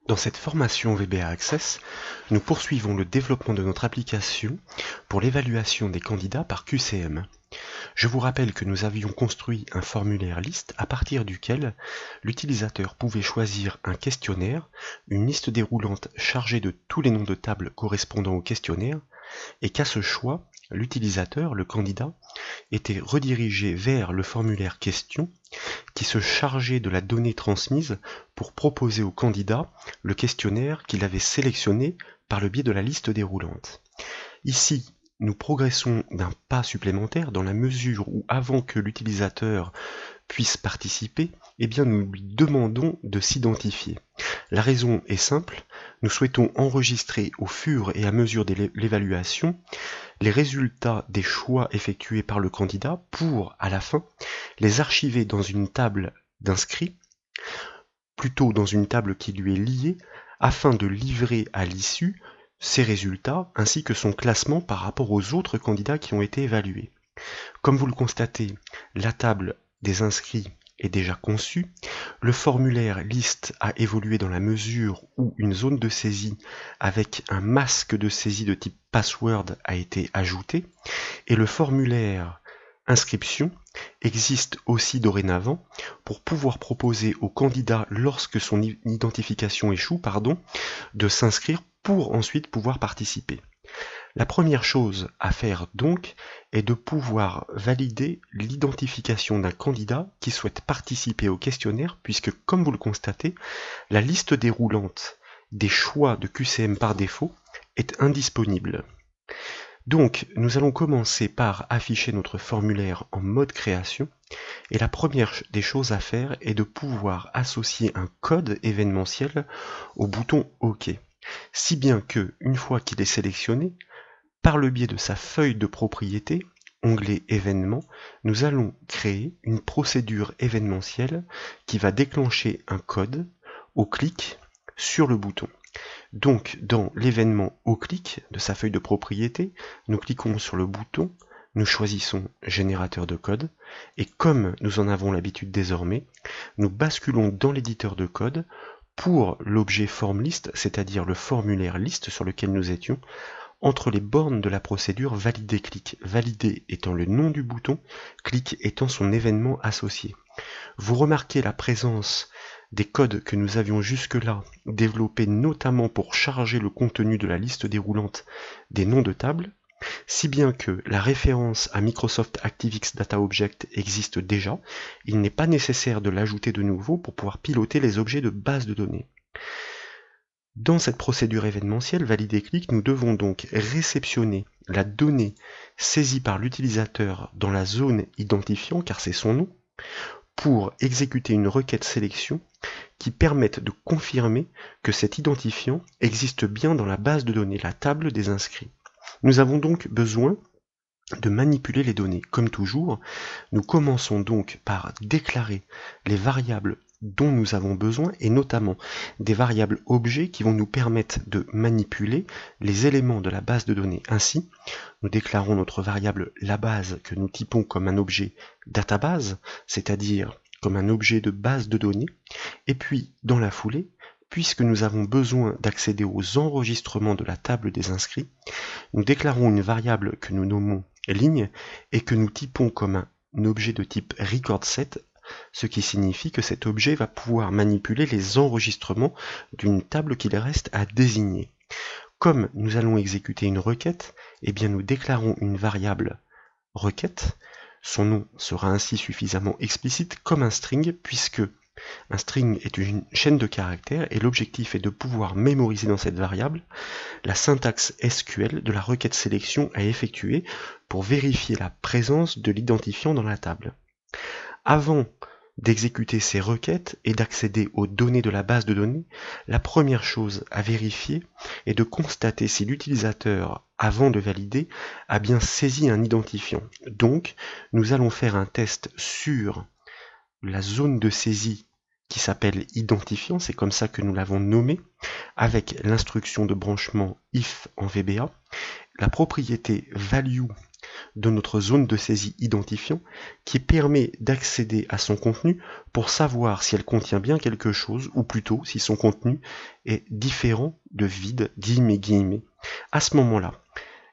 Dans cette formation VBA Access, nous poursuivons le développement de notre application pour l'évaluation des candidats par QCM. Je vous rappelle que nous avions construit un formulaire liste à partir duquel l'utilisateur pouvait choisir un questionnaire, une liste déroulante chargée de tous les noms de tables correspondant au questionnaire, et qu'à ce choix, l'utilisateur, le candidat, était redirigé vers le formulaire question qui se chargeait de la donnée transmise pour proposer au candidat le questionnaire qu'il avait sélectionné par le biais de la liste déroulante. Ici, nous progressons d'un pas supplémentaire dans la mesure où avant que l'utilisateur puisse participer, nous lui demandons de s'identifier. La raison est simple, nous souhaitons enregistrer au fur et à mesure de l'évaluation les résultats des choix effectués par le candidat pour, à la fin, les archiver dans une table d'inscrits, plutôt dans une table qui lui est liée, afin de livrer à l'issue ses résultats ainsi que son classement par rapport aux autres candidats qui ont été évalués. Comme vous le constatez, la table des inscrits est déjà conçue, le formulaire liste a évolué dans la mesure où une zone de saisie avec un masque de saisie de type password a été ajouté, et le formulaire inscription existe aussi dorénavant pour pouvoir proposer au candidat, lorsque son identification échoue, de s'inscrire pour ensuite pouvoir participer. La première chose à faire donc est de pouvoir valider l'identification d'un candidat qui souhaite participer au questionnaire puisque, comme vous le constatez, la liste déroulante des choix de QCM par défaut est indisponible. Donc, nous allons commencer par afficher notre formulaire en mode création et la première des choses à faire est de pouvoir associer un code événementiel au bouton OK. Si bien que, une fois qu'il est sélectionné, par le biais de sa feuille de propriété, onglet événements, nous allons créer une procédure événementielle qui va déclencher un code au clic sur le bouton. Donc dans l'événement au clic de sa feuille de propriété, nous cliquons sur le bouton, nous choisissons générateur de code et comme nous en avons l'habitude désormais, nous basculons dans l'éditeur de code pour l'objet form-list, c'est-à-dire le formulaire liste sur lequel nous étions, entre les bornes de la procédure valider-clic, valider étant le nom du bouton, clic étant son événement associé. Vous remarquez la présence des codes que nous avions jusque-là développés notamment pour charger le contenu de la liste déroulante des noms de table, si bien que la référence à Microsoft ActiveX Data Object existe déjà, il n'est pas nécessaire de l'ajouter de nouveau pour pouvoir piloter les objets de base de données. Dans cette procédure événementielle valider-clic, nous devons donc réceptionner la donnée saisie par l'utilisateur dans la zone identifiant, car c'est son nom, pour exécuter une requête sélection qui permette de confirmer que cet identifiant existe bien dans la base de données, la table des inscrits. Nous avons donc besoin de manipuler les données. Comme toujours, nous commençons donc par déclarer les variables dont nous avons besoin et notamment des variables objets qui vont nous permettre de manipuler les éléments de la base de données. Ainsi, nous déclarons notre variable la base que nous typons comme un objet database, c'est-à-dire comme un objet de base de données, et puis dans la foulée, puisque nous avons besoin d'accéder aux enregistrements de la table des inscrits, nous déclarons une variable que nous nommons ligne et que nous typons comme un objet de type recordSet, ce qui signifie que cet objet va pouvoir manipuler les enregistrements d'une table qu'il reste à désigner. Comme nous allons exécuter une requête, nous déclarons une variable requête. Son nom sera ainsi suffisamment explicite comme un string, puisque un string est une chaîne de caractères et l'objectif est de pouvoir mémoriser dans cette variable la syntaxe SQL de la requête sélection à effectuer pour vérifier la présence de l'identifiant dans la table. Avant d'exécuter ces requêtes et d'accéder aux données de la base de données, la première chose à vérifier est de constater si l'utilisateur, avant de valider, a bien saisi un identifiant. Donc, nous allons faire un test sur la zone de saisie qui s'appelle identifiant, c'est comme ça que nous l'avons nommé, avec l'instruction de branchement if en VBA, la propriété value de notre zone de saisie identifiant qui permet d'accéder à son contenu pour savoir si elle contient bien quelque chose ou plutôt si son contenu est différent de vide, guillemets. À ce moment-là,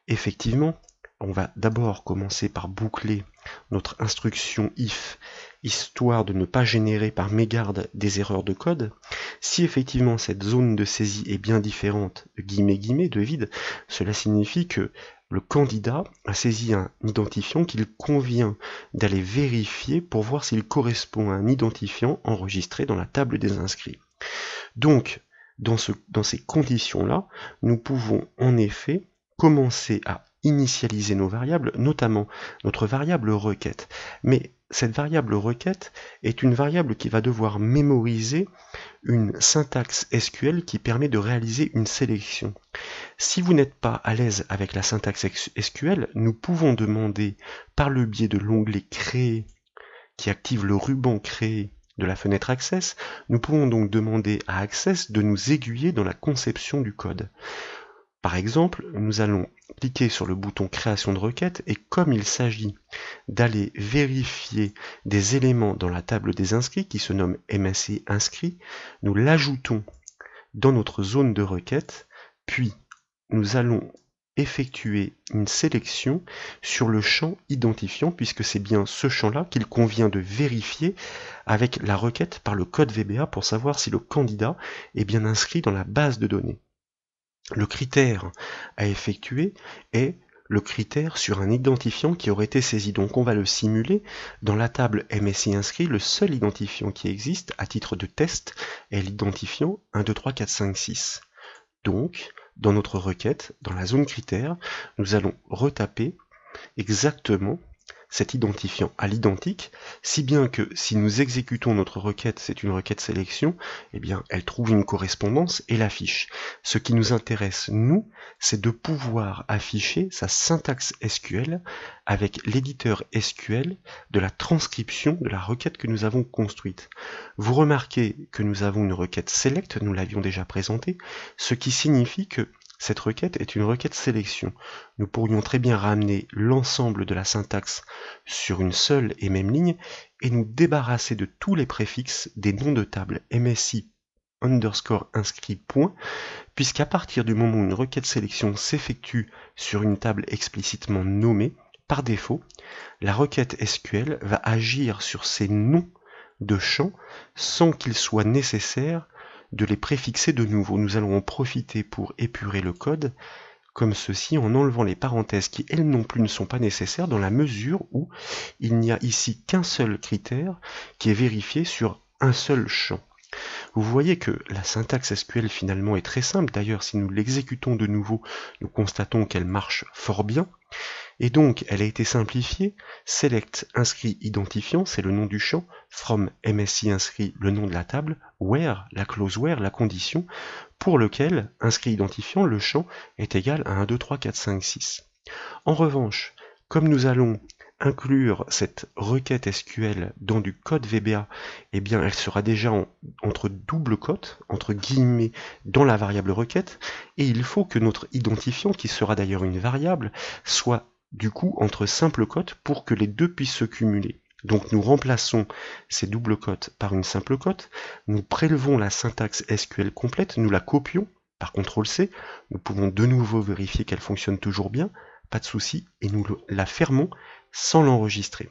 effectivement, on va d'abord commencer par boucler notre instruction if, histoire de ne pas générer par mégarde des erreurs de code. Si effectivement cette zone de saisie est bien différente de guillemets de vide, cela signifie que le candidat a saisi un identifiant qu'il convient d'aller vérifier pour voir s'il correspond à un identifiant enregistré dans la table des inscrits. Donc, dans ces conditions-là, nous pouvons en effet commencer à initialiser nos variables, notamment notre variable requête. Mais cette variable requête est une variable qui va devoir mémoriser une syntaxe SQL qui permet de réaliser une sélection. Si vous n'êtes pas à l'aise avec la syntaxe SQL, nous pouvons demander par le biais de l'onglet Créer qui active le ruban Créer de la fenêtre Access, nous pouvons donc demander à Access de nous aiguiller dans la conception du code. Par exemple, nous allons cliquer sur le bouton création de requête et comme il s'agit d'aller vérifier des éléments dans la table des inscrits qui se nomme MSI inscrit, nous l'ajoutons dans notre zone de requête, puis nous allons effectuer une sélection sur le champ identifiant puisque c'est bien ce champ-là qu'il convient de vérifier avec la requête par le code VBA pour savoir si le candidat est bien inscrit dans la base de données. Le critère à effectuer est le critère sur un identifiant qui aurait été saisi. Donc on va le simuler. Dans la table MSI inscrit, le seul identifiant qui existe à titre de test est l'identifiant 1, 2, 3, 4, 5, 6. Donc, dans notre requête, dans la zone critère, nous allons retaper exactement cet identifiant à l'identique, si bien que si nous exécutons notre requête, c'est une requête sélection, eh bien elle trouve une correspondance et l'affiche. Ce qui nous intéresse, nous, c'est de pouvoir afficher sa syntaxe SQL avec l'éditeur SQL de la transcription de la requête que nous avons construite. Vous remarquez que nous avons une requête select, nous l'avions déjà présentée, ce qui signifie que cette requête est une requête sélection. Nous pourrions très bien ramener l'ensemble de la syntaxe sur une seule et même ligne et nous débarrasser de tous les préfixes des noms de table MSI underscore inscrit point, puisqu'à partir du moment où une requête sélection s'effectue sur une table explicitement nommée, par défaut, la requête SQL va agir sur ces noms de champs sans qu'il soit nécessaire de les préfixer de nouveau. Nous allons en profiter pour épurer le code comme ceci en enlevant les parenthèses qui elles non plus ne sont pas nécessaires dans la mesure où il n'y a ici qu'un seul critère qui est vérifié sur un seul champ. Vous voyez que la syntaxe SQL finalement est très simple. D'ailleurs, si nous l'exécutons de nouveau, nous constatons qu'elle marche fort bien. Et donc, elle a été simplifiée. Select inscrit identifiant, c'est le nom du champ. From MSI inscrit, le nom de la table. Where, la clause where, la condition, pour lequel, inscrit identifiant, le champ est égal à 1, 2, 3, 4, 5, 6. En revanche, comme nous allons inclure cette requête SQL dans du code VBA, eh bien elle sera déjà entre double cotes, entre guillemets, dans la variable requête, et il faut que notre identifiant, qui sera d'ailleurs une variable, soit du coup entre simple cote pour que les deux puissent se cumuler. Donc nous remplaçons ces doubles cotes par une simple cote, nous prélevons la syntaxe SQL complète, nous la copions par CTRL-C, nous pouvons de nouveau vérifier qu'elle fonctionne toujours bien, pas de souci, et nous la fermons sans l'enregistrer.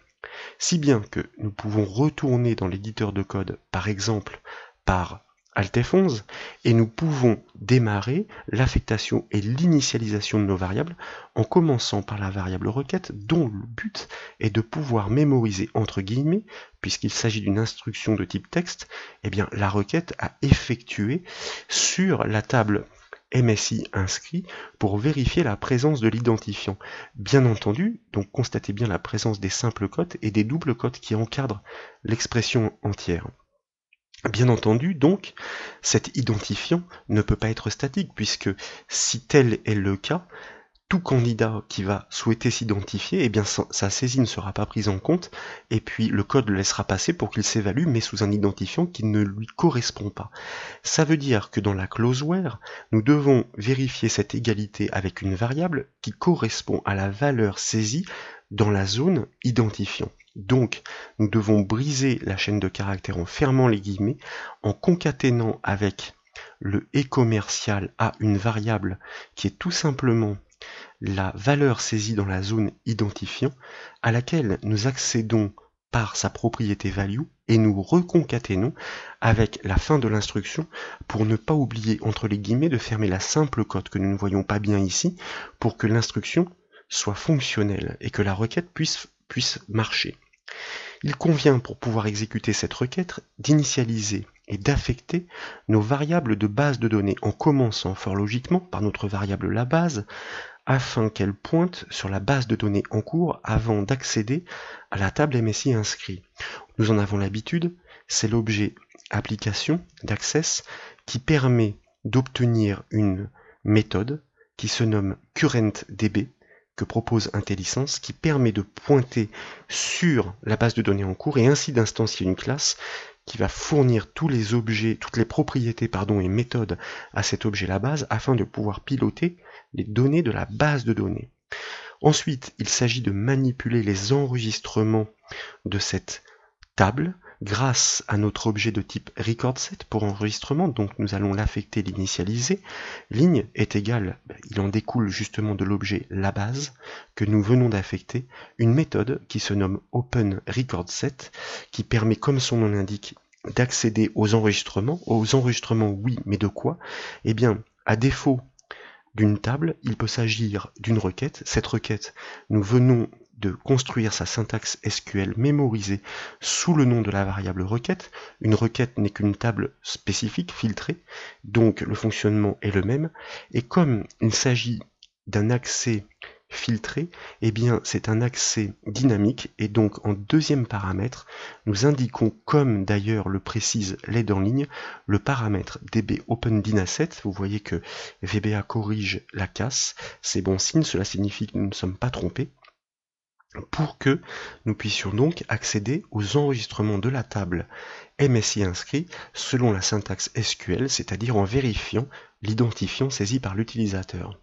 Si bien que nous pouvons retourner dans l'éditeur de code, par exemple par Alt F11, et nous pouvons démarrer l'affectation et l'initialisation de nos variables en commençant par la variable requête dont le but est de pouvoir mémoriser entre guillemets, puisqu'il s'agit d'une instruction de type texte, eh bien la requête à effectuer sur la table MSI inscrit pour vérifier la présence de l'identifiant. Bien entendu, donc constatez bien la présence des simples cotes et des doubles cotes qui encadrent l'expression entière. Bien entendu, donc, cet identifiant ne peut pas être statique, puisque si tel est le cas, tout candidat qui va souhaiter s'identifier, eh bien sa saisie ne sera pas prise en compte, et puis le code le laissera passer pour qu'il s'évalue, mais sous un identifiant qui ne lui correspond pas. Ça veut dire que dans la clause where, nous devons vérifier cette égalité avec une variable qui correspond à la valeur saisie dans la zone identifiant. Donc, nous devons briser la chaîne de caractères en fermant les guillemets, en concaténant avec le et commercial à une variable qui est tout simplement la valeur saisie dans la zone identifiant, à laquelle nous accédons par sa propriété value et nous reconcaténons avec la fin de l'instruction pour ne pas oublier entre les guillemets de fermer la simple cote que nous ne voyons pas bien ici pour que l'instruction soit fonctionnelle et que la requête puisse marcher. Il convient pour pouvoir exécuter cette requête d'initialiser et d'affecter nos variables de base de données en commençant fort logiquement par notre variable la base afin qu'elle pointe sur la base de données en cours avant d'accéder à la table MSI inscrit. Nous en avons l'habitude, c'est l'objet application d'Access qui permet d'obtenir une méthode qui se nomme currentDB que propose IntelliSense qui permet de pointer sur la base de données en cours et ainsi d'instancier une classe qui va fournir tous les objets, toutes les propriétés et méthodes à cet objet la base afin de pouvoir piloter les données de la base de données. Ensuite, il s'agit de manipuler les enregistrements de cette table grâce à notre objet de type recordSet pour enregistrement, donc nous allons l'affecter, l'initialiser. Ligne est égale, il en découle justement de l'objet la base que nous venons d'affecter, une méthode qui se nomme openRecordSet qui permet, comme son nom l'indique, d'accéder aux enregistrements. Aux enregistrements, oui, mais de quoi? Eh bien, à défaut d'une table, il peut s'agir d'une requête. Cette requête, nous venons de construire sa syntaxe SQL mémorisée sous le nom de la variable requête. Une requête n'est qu'une table spécifique, filtrée, donc le fonctionnement est le même. Et comme il s'agit d'un accès filtré, eh bien c'est un accès dynamique et donc en deuxième paramètre, nous indiquons, comme d'ailleurs le précise l'aide en ligne, le paramètre dbopenDynaset. Vous voyez que VBA corrige la casse, c'est bon signe, cela signifie que nous ne sommes pas trompés, pour que nous puissions donc accéder aux enregistrements de la table MSI inscrit selon la syntaxe SQL, c'est-à-dire en vérifiant l'identifiant saisi par l'utilisateur.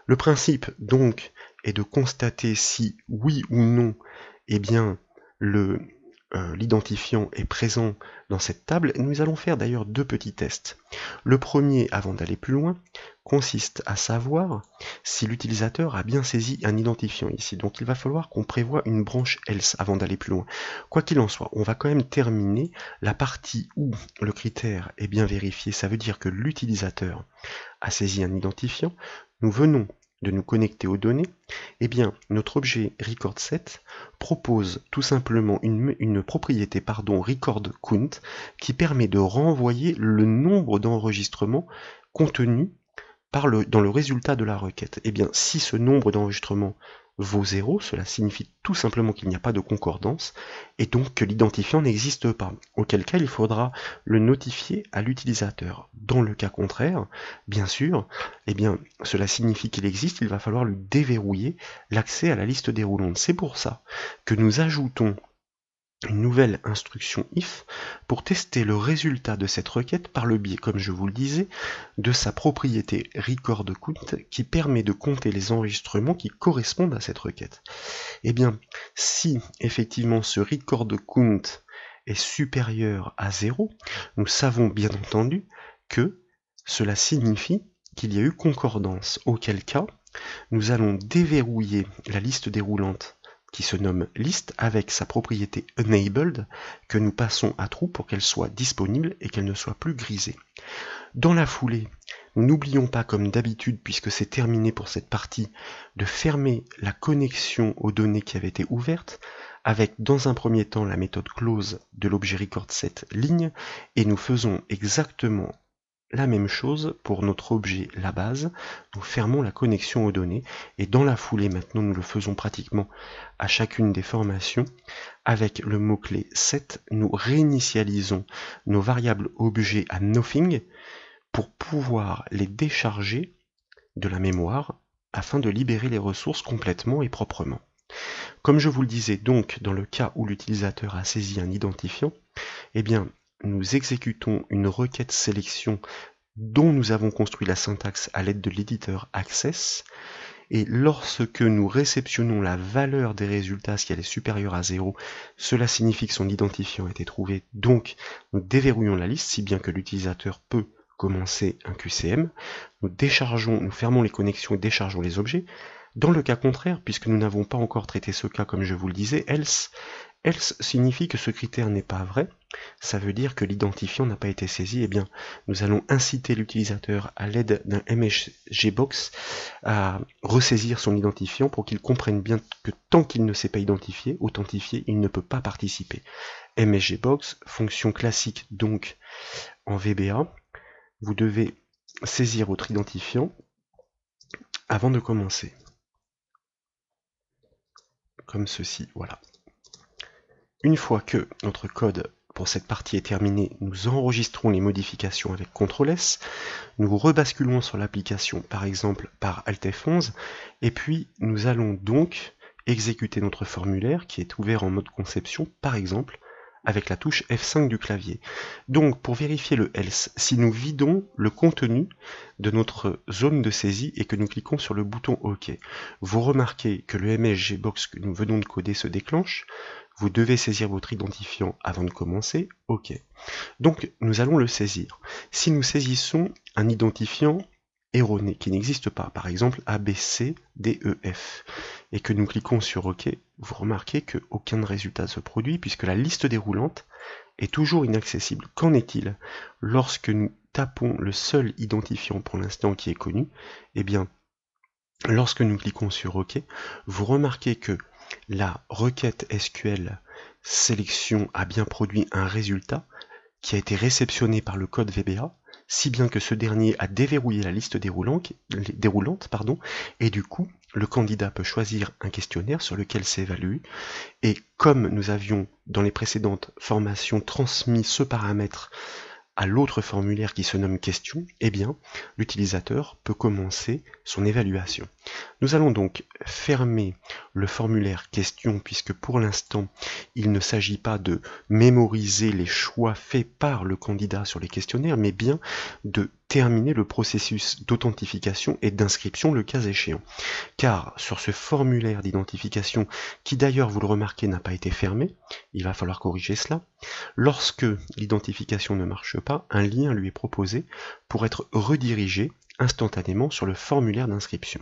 Le principe donc est de constater si oui ou non eh bien l'identifiant est présent dans cette table. Et nous allons faire d'ailleurs deux petits tests. Le premier, avant d'aller plus loin, consiste à savoir si l'utilisateur a bien saisi un identifiant ici. Donc il va falloir qu'on prévoie une branche else avant d'aller plus loin. Quoi qu'il en soit, on va quand même terminer la partie où le critère est bien vérifié. Ça veut dire que l'utilisateur a saisi un identifiant. Nous venons de nous connecter aux données, eh bien notre objet recordSet propose tout simplement une propriété recordCount qui permet de renvoyer le nombre d'enregistrements contenus dans le résultat de la requête. Eh bien si ce nombre d'enregistrements vaut 0, cela signifie tout simplement qu'il n'y a pas de concordance et donc que l'identifiant n'existe pas, auquel cas il faudra le notifier à l'utilisateur. Dans le cas contraire, bien sûr, eh bien, cela signifie qu'il existe, il va falloir lui déverrouiller l'accès à la liste déroulante. C'est pour ça que nous ajoutons une nouvelle instruction if pour tester le résultat de cette requête par le biais, comme je vous le disais, de sa propriété recordCount qui permet de compter les enregistrements qui correspondent à cette requête. Eh bien, si effectivement ce recordCount est supérieur à 0, nous savons bien entendu que cela signifie qu'il y a eu concordance, auquel cas nous allons déverrouiller la liste déroulante qui se nomme list avec sa propriété enabled que nous passons à true pour qu'elle soit disponible et qu'elle ne soit plus grisée. Dans la foulée, nous n'oublions pas comme d'habitude, puisque c'est terminé pour cette partie, de fermer la connexion aux données qui avaient été ouvertes avec dans un premier temps la méthode close de l'objet recordSet ligne et nous faisons exactement la même chose pour notre objet la base, nous fermons la connexion aux données et dans la foulée maintenant nous le faisons pratiquement à chacune des formations avec le mot-clé set, nous réinitialisons nos variables objets à nothing pour pouvoir les décharger de la mémoire afin de libérer les ressources complètement et proprement. Comme je vous le disais donc, dans le cas où l'utilisateur a saisi un identifiant, eh bien, nous exécutons une requête sélection dont nous avons construit la syntaxe à l'aide de l'éditeur Access, et lorsque nous réceptionnons la valeur des résultats, si elle est supérieure à 0, cela signifie que son identifiant a été trouvé, donc nous déverrouillons la liste, si bien que l'utilisateur peut commencer un QCM, nous fermons les connexions et déchargeons les objets. Dans le cas contraire, puisque nous n'avons pas encore traité ce cas comme je vous le disais, else signifie que ce critère n'est pas vrai, ça veut dire que l'identifiant n'a pas été saisi, eh bien nous allons inciter l'utilisateur à l'aide d'un MSGbox à ressaisir son identifiant pour qu'il comprenne bien que tant qu'il ne s'est pas authentifié, il ne peut pas participer. MSGbox, fonction classique donc en VBA, vous devez saisir votre identifiant avant de commencer. Comme ceci, voilà. Une fois que notre code pour cette partie est terminé, nous enregistrons les modifications avec CTRL-S, nous rebasculons sur l'application par exemple par Alt F11, et puis nous allons donc exécuter notre formulaire qui est ouvert en mode conception, par exemple avec la touche F5 du clavier. Donc pour vérifier le else, si nous vidons le contenu de notre zone de saisie et que nous cliquons sur le bouton OK, vous remarquez que le MSGbox que nous venons de coder se déclenche. Vous devez saisir votre identifiant avant de commencer, OK. Donc nous allons le saisir. Si nous saisissons un identifiant erroné qui n'existe pas, par exemple ABCDEF, et que nous cliquons sur OK, vous remarquez qu'aucun résultat ne se produit puisque la liste déroulante est toujours inaccessible. Qu'en est-il lorsque nous tapons le seul identifiant pour l'instant qui est connu? Eh bien, lorsque nous cliquons sur OK, vous remarquez que la requête SQL sélection a bien produit un résultat qui a été réceptionné par le code VBA, si bien que ce dernier a déverrouillé la liste déroulante, et du coup, le candidat peut choisir un questionnaire sur lequel s'évalue, et comme nous avions dans les précédentes formations transmis ce paramètre à l'autre formulaire qui se nomme question, eh bien, l'utilisateur peut commencer son évaluation. Nous allons donc fermer le formulaire question puisque pour l'instant, il ne s'agit pas de mémoriser les choix faits par le candidat sur les questionnaires, mais bien de terminer le processus d'authentification et d'inscription le cas échéant. Car sur ce formulaire d'identification, qui d'ailleurs, vous le remarquez, n'a pas été fermé, il va falloir corriger cela, lorsque l'identification ne marche pas, un lien lui est proposé pour être redirigé instantanément sur le formulaire d'inscription.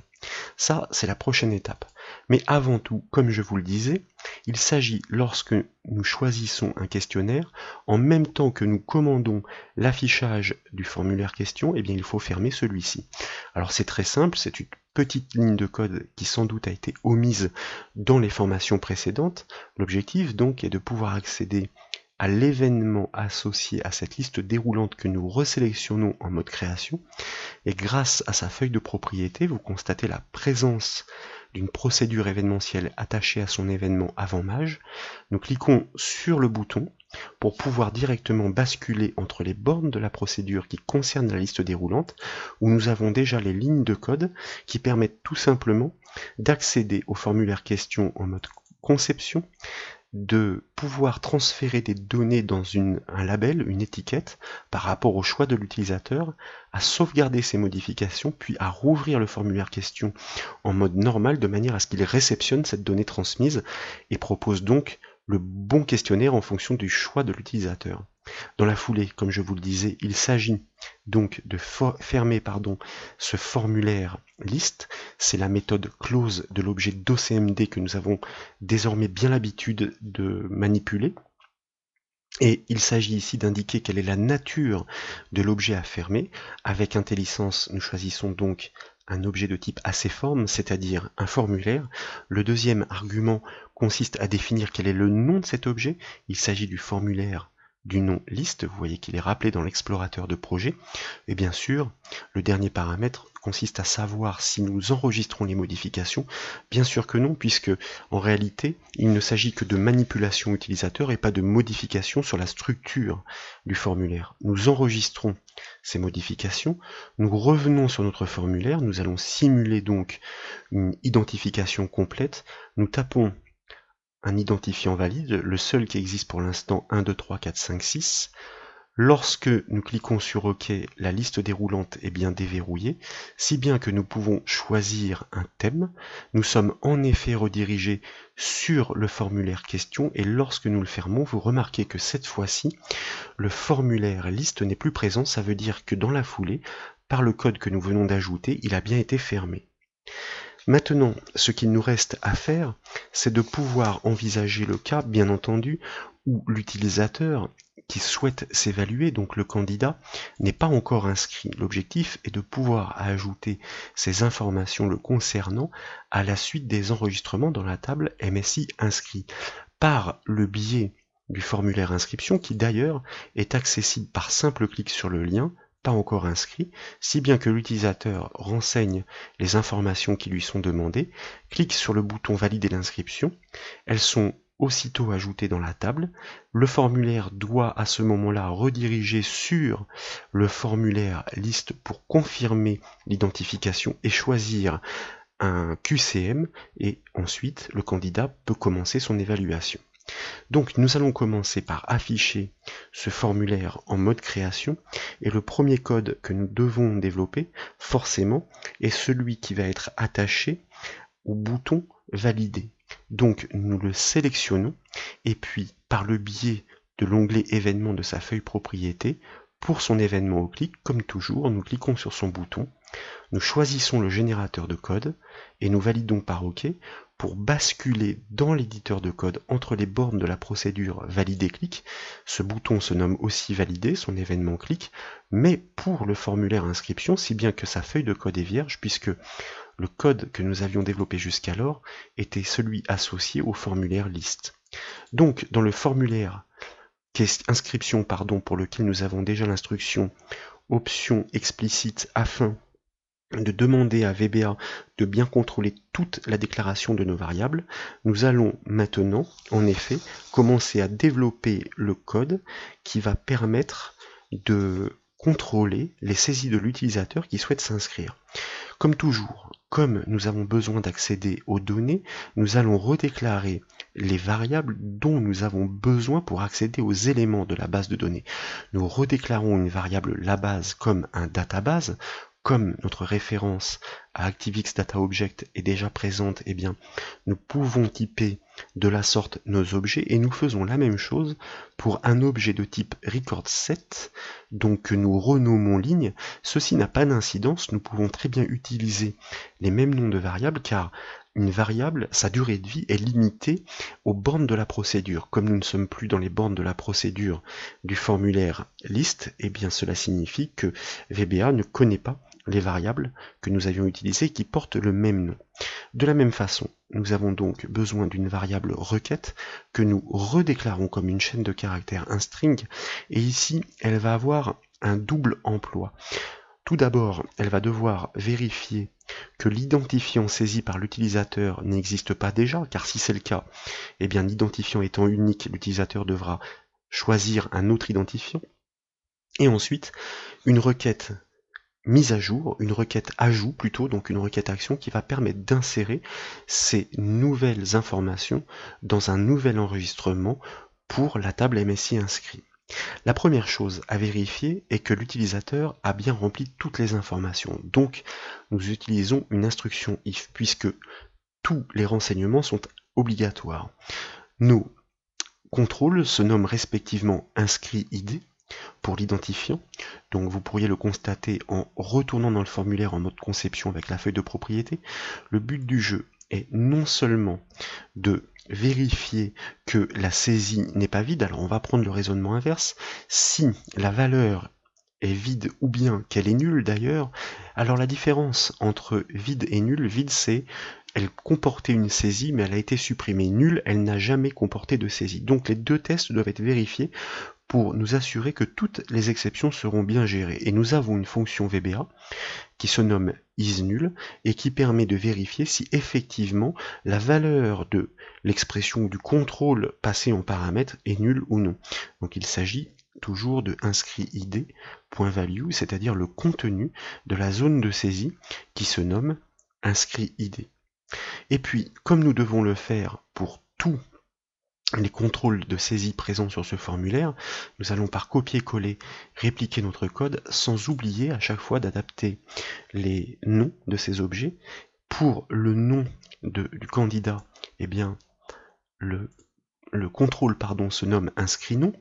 Ça, c'est la prochaine étape. Mais avant tout, comme je vous le disais, il s'agit, lorsque nous choisissons un questionnaire, en même temps que nous commandons l'affichage du formulaire question, eh bien, il faut fermer celui-ci. Alors c'est très simple, c'est une petite ligne de code qui sans doute a été omise dans les formations précédentes. L'objectif donc est de pouvoir accéder à l'événement associé à cette liste déroulante que nous resélectionnons en mode création, et grâce à sa feuille de propriété, vous constatez la présence d'une procédure événementielle attachée à son événement avant mage. Nous cliquons sur le bouton pour pouvoir directement basculer entre les bornes de la procédure qui concerne la liste déroulante, où nous avons déjà les lignes de code qui permettent tout simplement d'accéder au formulaire question en mode conception, de pouvoir transférer des données dans un label, une étiquette, par rapport au choix de l'utilisateur, à sauvegarder ces modifications, puis à rouvrir le formulaire question en mode normal, de manière à ce qu'il réceptionne cette donnée transmise et propose donc le bon questionnaire en fonction du choix de l'utilisateur. Dans la foulée, comme je vous le disais, il s'agit donc de fermer ce formulaire liste. C'est la méthode close de l'objet docmd que nous avons désormais bien l'habitude de manipuler. Et il s'agit ici d'indiquer quelle est la nature de l'objet à fermer. Avec IntelliSense, nous choisissons donc un objet de type ACForm, c'est-à-dire un formulaire. Le deuxième argument consiste à définir quel est le nom de cet objet. Il s'agit du formulaire du nom liste, vous voyez qu'il est rappelé dans l'explorateur de projet, et bien sûr, le dernier paramètre consiste à savoir si nous enregistrons les modifications. Bien sûr que non, puisque en réalité, il ne s'agit que de manipulation utilisateur et pas de modification sur la structure du formulaire. Nous enregistrons ces modifications, nous revenons sur notre formulaire, nous allons simuler donc une identification complète, nous tapons un identifiant valide, le seul qui existe pour l'instant, 1, 2, 3, 4, 5, 6. Lorsque nous cliquons sur OK, la liste déroulante est bien déverrouillée, si bien que nous pouvons choisir un thème. Nous sommes en effet redirigés sur le formulaire question et lorsque nous le fermons, vous remarquez que cette fois-ci, le formulaire liste n'est plus présent. Ça veut dire que dans la foulée, par le code que nous venons d'ajouter, il a bien été fermé. Maintenant, ce qu'il nous reste à faire, c'est de pouvoir envisager le cas, bien entendu, où l'utilisateur qui souhaite s'évaluer, donc le candidat, n'est pas encore inscrit. L'objectif est de pouvoir ajouter ces informations le concernant à la suite des enregistrements dans la table MSI inscrit, par le biais du formulaire inscription qui d'ailleurs est accessible par simple clic sur le lien, pas encore inscrit, si bien que l'utilisateur renseigne les informations qui lui sont demandées, clique sur le bouton valider l'inscription, elles sont aussitôt ajoutées dans la table, le formulaire doit à ce moment-là rediriger sur le formulaire liste pour confirmer l'identification et choisir un QCM et ensuite le candidat peut commencer son évaluation. Donc nous allons commencer par afficher ce formulaire en mode création et le premier code que nous devons développer forcément est celui qui va être attaché au bouton valider. Donc nous le sélectionnons et puis par le biais de l'onglet événement de sa feuille propriété, pour son événement au clic, comme toujours, nous cliquons sur son bouton, nous choisissons le générateur de code et nous validons par OK pour basculer dans l'éditeur de code entre les bornes de la procédure valider clic. Ce bouton se nomme aussi valider, son événement clic, mais pour le formulaire inscription, si bien que sa feuille de code est vierge, puisque le code que nous avions développé jusqu'alors était celui associé au formulaire liste. Donc dans le formulaire inscription pour lequel nous avons déjà l'instruction option explicite afin de demander à VBA de bien contrôler toute la déclaration de nos variables, nous allons maintenant, en effet, commencer à développer le code qui va permettre de contrôler les saisies de l'utilisateur qui souhaite s'inscrire. Comme toujours, comme nous avons besoin d'accéder aux données, nous allons redéclarer les variables dont nous avons besoin pour accéder aux éléments de la base de données. Nous redéclarons une variable la base comme un database. Comme notre référence à ActiveX Data Object est déjà présente, eh bien, nous pouvons typer de la sorte nos objets et nous faisons la même chose pour un objet de type record7, donc que nous renommons ligne. Ceci n'a pas d'incidence, nous pouvons très bien utiliser les mêmes noms de variables car une variable, sa durée de vie est limitée aux bornes de la procédure. Comme nous ne sommes plus dans les bornes de la procédure du formulaire liste, eh bien cela signifie que VBA ne connaît pas les variables que nous avions utilisées qui portent le même nom. De la même façon, nous avons donc besoin d'une variable requête que nous redéclarons comme une chaîne de caractères, un string, et ici elle va avoir un double emploi. Tout d'abord, elle va devoir vérifier que l'identifiant saisi par l'utilisateur n'existe pas déjà, car si c'est le cas, eh bien l'identifiant étant unique, l'utilisateur devra choisir un autre identifiant. Et ensuite, une requête mise à jour, une requête ajout plutôt, donc une requête action qui va permettre d'insérer ces nouvelles informations dans un nouvel enregistrement pour la table MSI inscrit. La première chose à vérifier est que l'utilisateur a bien rempli toutes les informations. Donc, nous utilisons une instruction if, puisque tous les renseignements sont obligatoires. Nos contrôles se nomment respectivement inscrit ID pour l'identifiant. Donc vous pourriez le constater en retournant dans le formulaire en mode conception avec la feuille de propriété. Le but du jeu est non seulement de vérifier que la saisie n'est pas vide, alors on va prendre le raisonnement inverse. Si la valeur est vide ou bien qu'elle est nulle d'ailleurs, alors la différence entre vide et nul, vide c'est elle comportait une saisie mais elle a été supprimée, nulle elle n'a jamais comporté de saisie. Donc les deux tests doivent être vérifiés pour nous assurer que toutes les exceptions seront bien gérées. Et nous avons une fonction VBA qui se nomme isNull et qui permet de vérifier si effectivement la valeur de l'expression ou du contrôle passé en paramètre est nulle ou non. Donc il s'agit toujours de inscrit_id.value, c'est-à-dire le contenu de la zone de saisie qui se nomme inscrit_id. Et puis, comme nous devons le faire pour tous les contrôles de saisie présents sur ce formulaire, nous allons par copier-coller répliquer notre code sans oublier à chaque fois d'adapter les noms de ces objets. Pour le nom du candidat, eh bien, le contrôle se nomme inscrit_nom.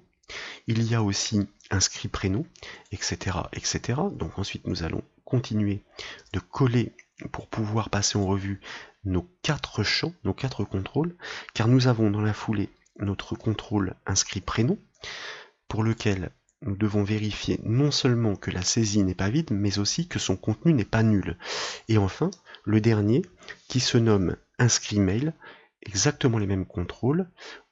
Il y a aussi inscrit prénom, etc., etc. Donc ensuite nous allons continuer de coller pour pouvoir passer en revue nos 4 champs, nos 4 contrôles, car nous avons dans la foulée notre contrôle inscrit prénom, pour lequel nous devons vérifier non seulement que la saisie n'est pas vide, mais aussi que son contenu n'est pas nul. Et enfin, le dernier, qui se nomme inscrit mail, exactement les mêmes contrôles.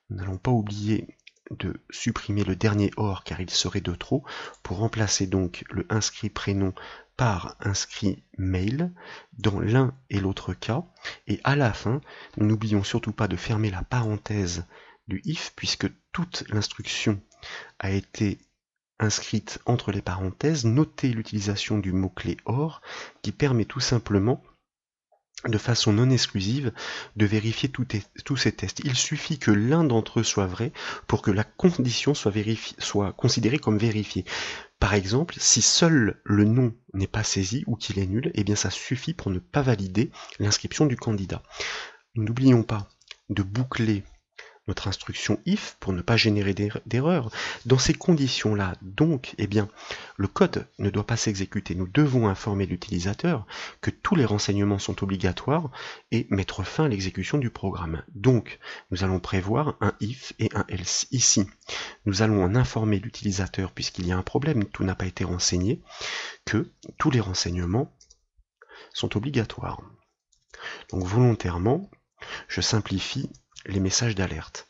Nous n'allons pas oublier de supprimer le dernier OR car il serait de trop, pour remplacer donc le inscrit prénom par inscrit mail dans l'un et l'autre cas. Et à la fin, nous n'oublions surtout pas de fermer la parenthèse du if, puisque toute l'instruction a été inscrite entre les parenthèses. Notez l'utilisation du mot-clé OR qui permet tout simplement de façon non exclusive de vérifier tous ces tests. Il suffit que l'un d'entre eux soit vrai pour que la condition soit considérée comme vérifiée. Par exemple, si seul le nom n'est pas saisi ou qu'il est nul, eh bien ça suffit pour ne pas valider l'inscription du candidat. N'oublions pas de boucler notre instruction if pour ne pas générer d'erreur. Dans ces conditions-là, donc, eh bien, le code ne doit pas s'exécuter. Nous devons informer l'utilisateur que tous les renseignements sont obligatoires et mettre fin à l'exécution du programme. Donc, nous allons prévoir un if et un else. Ici, nous allons en informer l'utilisateur, puisqu'il y a un problème, tout n'a pas été renseigné, que tous les renseignements sont obligatoires. Donc, volontairement, je simplifie les messages d'alerte.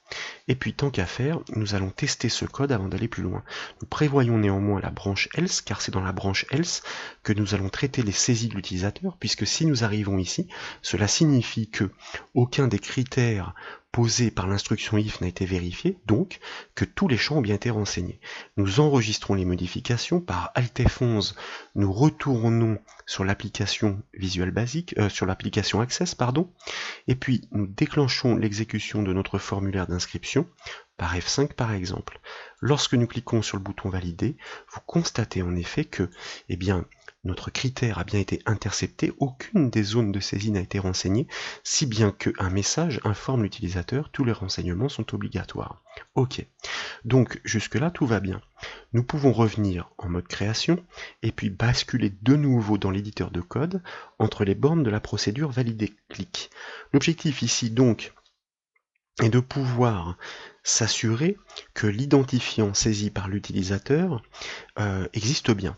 Et puis tant qu'à faire, nous allons tester ce code avant d'aller plus loin. Nous prévoyons néanmoins la branche else, car c'est dans la branche else que nous allons traiter les saisies de l'utilisateur, puisque si nous arrivons ici, cela signifie que aucun des critères posés par l'instruction if n'a été vérifié, donc que tous les champs ont bien été renseignés. Nous enregistrons les modifications, par Alt F11, nous retournons sur l'application Visual Basic, sur l'application Access, pardon, et puis nous déclenchons l'exécution de notre formulaire d'inscription, par F5 par exemple. Lorsque nous cliquons sur le bouton valider, vous constatez en effet que, eh bien, notre critère a bien été intercepté, aucune des zones de saisie n'a été renseignée, si bien qu'un message informe l'utilisateur, tous les renseignements sont obligatoires. Ok, donc jusque-là tout va bien. Nous pouvons revenir en mode création, et puis basculer de nouveau dans l'éditeur de code, entre les bornes de la procédure valider-clic. L'objectif ici donc est de pouvoir s'assurer que l'identifiant saisi par l'utilisateur existe bien.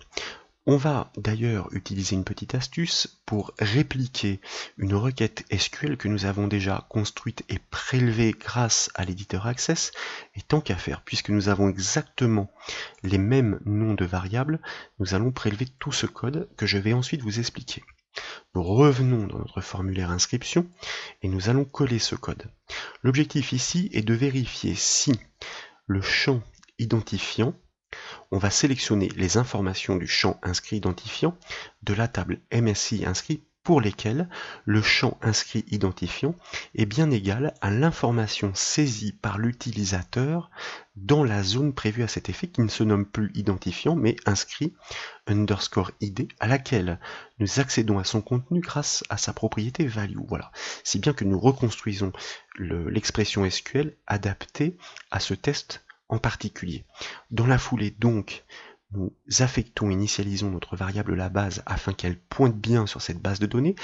On va d'ailleurs utiliser une petite astuce pour répliquer une requête SQL que nous avons déjà construite et prélevée grâce à l'éditeur Access, et tant qu'à faire, puisque nous avons exactement les mêmes noms de variables, nous allons prélever tout ce code que je vais ensuite vous expliquer. Nous revenons dans notre formulaire inscription et nous allons coller ce code. L'objectif ici est de vérifier si le champ identifiant, on va sélectionner les informations du champ inscrit identifiant de la table MSI inscrit pour lesquelles le champ inscrit identifiant est bien égal à l'information saisie par l'utilisateur dans la zone prévue à cet effet, qui ne se nomme plus identifiant mais inscrit _id, à laquelle nous accédons à son contenu grâce à sa propriété value. Voilà, si bien que nous reconstruisons l'expression SQL adaptée à ce test en particulier. Dans la foulée donc, nous affectons, initialisons notre variable la base afin qu'elle pointe bien sur cette base de données,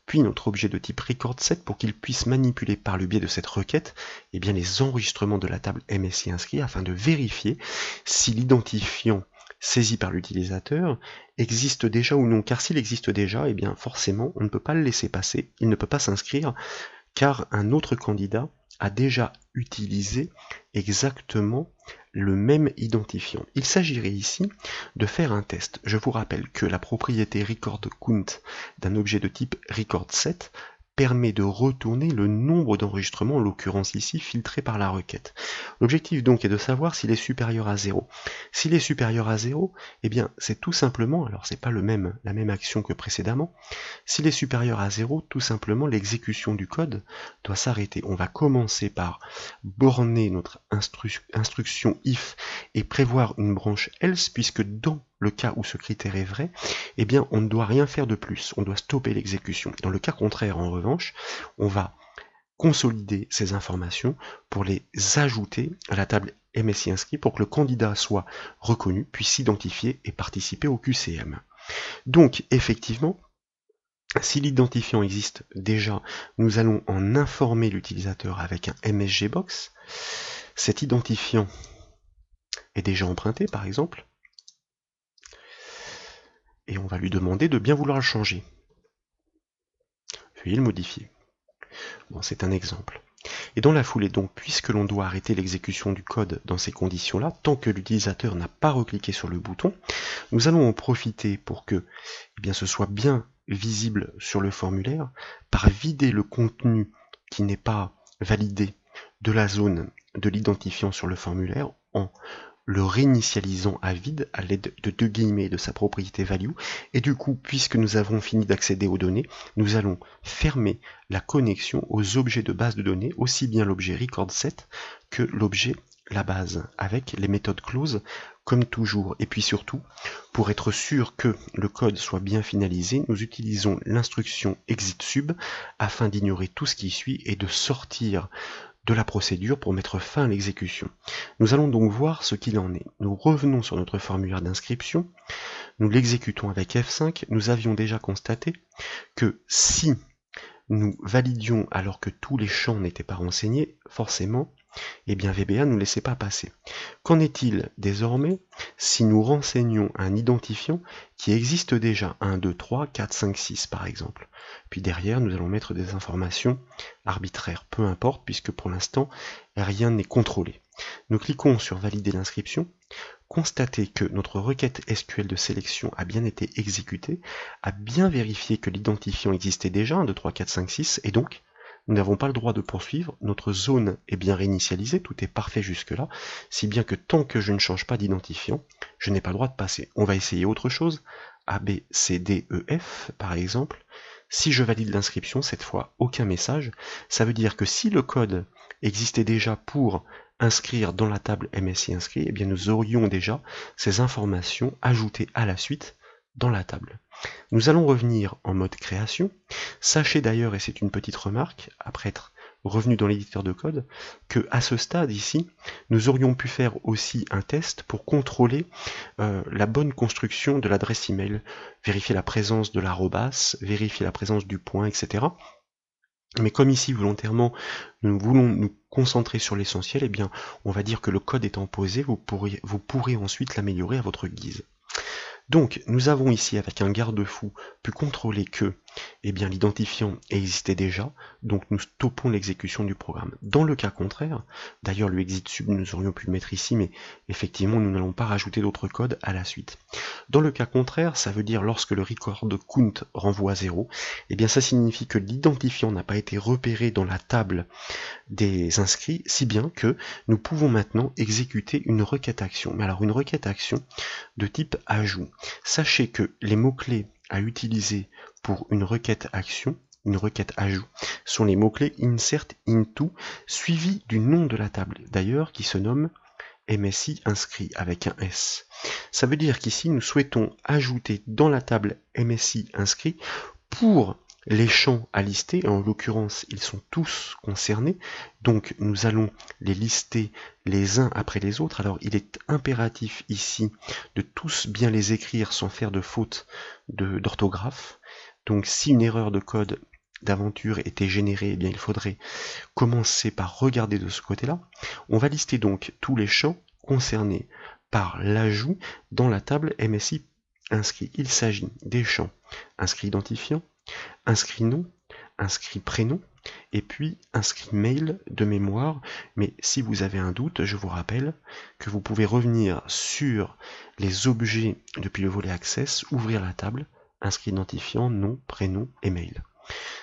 puis notre objet de type recordSet pour qu'il puisse manipuler par le biais de cette requête eh bien, les enregistrements de la table MSI inscrit afin de vérifier si l'identifiant saisi par l'utilisateur existe déjà ou non, car s'il existe déjà, eh bien forcément on ne peut pas le laisser passer, il ne peut pas s'inscrire, car un autre candidat a déjà utilisé exactement le même identifiant. Il s'agirait ici de faire un test. Je vous rappelle que la propriété recordCount d'un objet de type recordSet permet de retourner le nombre d'enregistrements, en l'occurrence ici, filtrés par la requête. L'objectif donc est de savoir s'il est supérieur à 0. S'il est supérieur à 0, eh bien c'est tout simplement, alors c'est pas la même action que précédemment, s'il est supérieur à 0, tout simplement l'exécution du code doit s'arrêter. On va commencer par borner notre instruction if et prévoir une branche else, puisque dans le cas où ce critère est vrai, eh bien on ne doit rien faire de plus, on doit stopper l'exécution. Dans le cas contraire, en revanche, on va consolider ces informations pour les ajouter à la table MSI inscrit pour que le candidat soit reconnu, puisse s'identifier et participer au QCM. Donc effectivement, si l'identifiant existe déjà, nous allons en informer l'utilisateur avec un MSGBox. Cet identifiant est déjà emprunté par exemple, et on va lui demander de bien vouloir le changer. Veuillez le modifier. Bon, c'est un exemple. Et dans la foulée donc, puisque l'on doit arrêter l'exécution du code dans ces conditions-là, tant que l'utilisateur n'a pas recliqué sur le bouton, nous allons en profiter pour que ce soit bien visible sur le formulaire, par vider le contenu qui n'est pas validé de la zone de l'identifiant sur le formulaire en le réinitialisant à vide à l'aide de deux guillemets de sa propriété value, et du coup, puisque nous avons fini d'accéder aux données, nous allons fermer la connexion aux objets de base de données, aussi bien l'objet recordSet que l'objet la base, avec les méthodes close comme toujours. Et puis surtout, pour être sûr que le code soit bien finalisé, nous utilisons l'instruction exit_sub afin d'ignorer tout ce qui suit et de sortir de la procédure pour mettre fin à l'exécution. Nous allons donc voir ce qu'il en est. Nous revenons sur notre formulaire d'inscription, nous l'exécutons avec F5, nous avions déjà constaté que si nous validions alors que tous les champs n'étaient pas renseignés, forcément, eh bien VBA ne nous laissait pas passer. Qu'en est-il désormais si nous renseignons un identifiant qui existe déjà, 1, 2, 3, 4, 5, 6 par exemple. Puis derrière, nous allons mettre des informations arbitraires, peu importe, puisque pour l'instant, rien n'est contrôlé. Nous cliquons sur valider l'inscription, constater que notre requête SQL de sélection a bien été exécutée, a bien vérifié que l'identifiant existait déjà, 1, 2, 3, 4, 5, 6, et donc, nous n'avons pas le droit de poursuivre, notre zone est bien réinitialisée, tout est parfait jusque-là, si bien que tant que je ne change pas d'identifiant, je n'ai pas le droit de passer. On va essayer autre chose, A, B, C, D, E, F par exemple. Si je valide l'inscription, cette fois, aucun message. Ça veut dire que si le code existait déjà pour inscrire dans la table MSI inscrit, eh bien nous aurions déjà ces informations ajoutées à la suite dans la table. Nous allons revenir en mode création. Sachez d'ailleurs, et c'est une petite remarque, après être revenu dans l'éditeur de code, que à ce stade ici, nous aurions pu faire aussi un test pour contrôler la bonne construction de l'adresse email, vérifier la présence de l'arrobas, vérifier la présence du point, etc. Mais comme ici, volontairement, nous voulons nous concentrer sur l'essentiel, eh bien, on va dire que le code étant posé, vous pourrez ensuite l'améliorer à votre guise. Donc, nous avons ici, avec un garde-fou, pu contrôler que l'identifiant existait déjà, donc nous stoppons l'exécution du programme. Dans le cas contraire, d'ailleurs le exit_sub nous aurions pu le mettre ici, mais effectivement nous n'allons pas rajouter d'autres codes à la suite. Dans le cas contraire, ça veut dire lorsque le recordCount renvoie 0, ça signifie que l'identifiant n'a pas été repéré dans la table des inscrits, si bien que nous pouvons maintenant exécuter une requête action. Mais alors une requête action de type ajout. Sachez que les mots-clés à utiliser pour une requête action, une requête ajout, sont les mots-clés insert, into, suivis du nom de la table, d'ailleurs qui se nomme MSI inscrit avec un S. Ça veut dire qu'ici nous souhaitons ajouter dans la table MSI inscrit pour les champs à lister, en l'occurrence ils sont tous concernés, donc nous allons les lister les uns après les autres. Alors il est impératif ici de tous bien les écrire sans faire de faute d'orthographe. Donc si une erreur de code d'aventure était générée, il faudrait commencer par regarder de ce côté-là. On va lister donc tous les champs concernés par l'ajout dans la table MSI inscrit. Il s'agit des champs inscrit identifiant, inscrit nom, inscrit prénom, et puis inscrit mail de mémoire. Mais si vous avez un doute, je vous rappelle que vous pouvez revenir sur les objets depuis le volet Access, ouvrir la table, inscrit identifiant, nom, prénom et mail.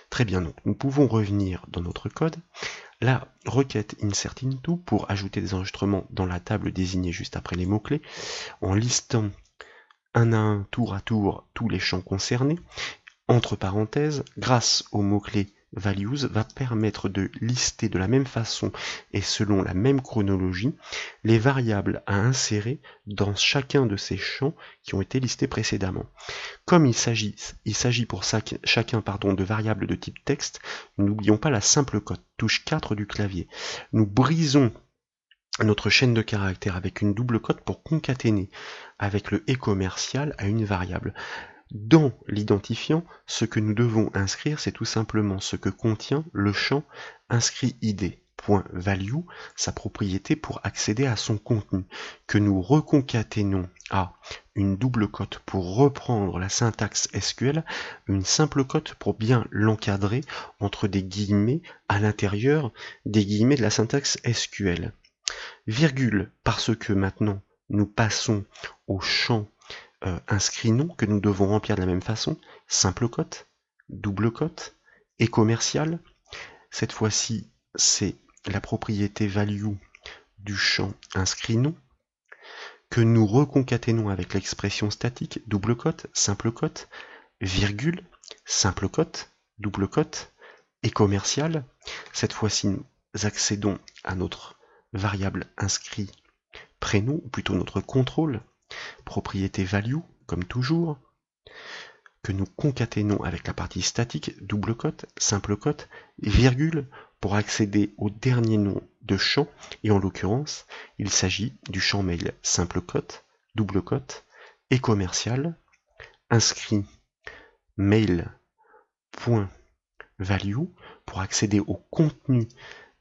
Très bien, donc nous pouvons revenir dans notre code. La requête insert into pour ajouter des enregistrements dans la table désignée juste après les mots-clés, en listant un à un, tour à tour, tous les champs concernés. Entre parenthèses, grâce aux mots-clés values, va permettre de lister de la même façon et selon la même chronologie les variables à insérer dans chacun de ces champs qui ont été listés précédemment. Comme il s'agit pour chacun de variables de type texte, n'oublions pas la simple cote, touche 4 du clavier. Nous brisons notre chaîne de caractères avec une double cote pour concaténer avec le et commercial à une variable. Dans l'identifiant, ce que nous devons inscrire, c'est tout simplement ce que contient le champ inscrit id.value, sa propriété pour accéder à son contenu, que nous reconcaténons à une double cote pour reprendre la syntaxe SQL, une simple cote pour bien l'encadrer entre des guillemets à l'intérieur des guillemets de la syntaxe SQL. Virgule, parce que maintenant nous passons au champ inscrit nom que nous devons remplir de la même façon, simple cote, double cote, et commercial. Cette fois-ci, c'est la propriété value du champ inscrit nom que nous reconcaténons avec l'expression statique, double cote, simple cote, virgule, simple cote, double cote, et commercial. Cette fois-ci, nous accédons à notre variable inscrit prénom, ou plutôt notre contrôle, propriété value, comme toujours, que nous concaténons avec la partie statique, double cote, simple cote, virgule, pour accéder au dernier nom de champ, et en l'occurrence, il s'agit du champ mail, simple cote, double cote, et commercial, inscrit mail.value, pour accéder au contenu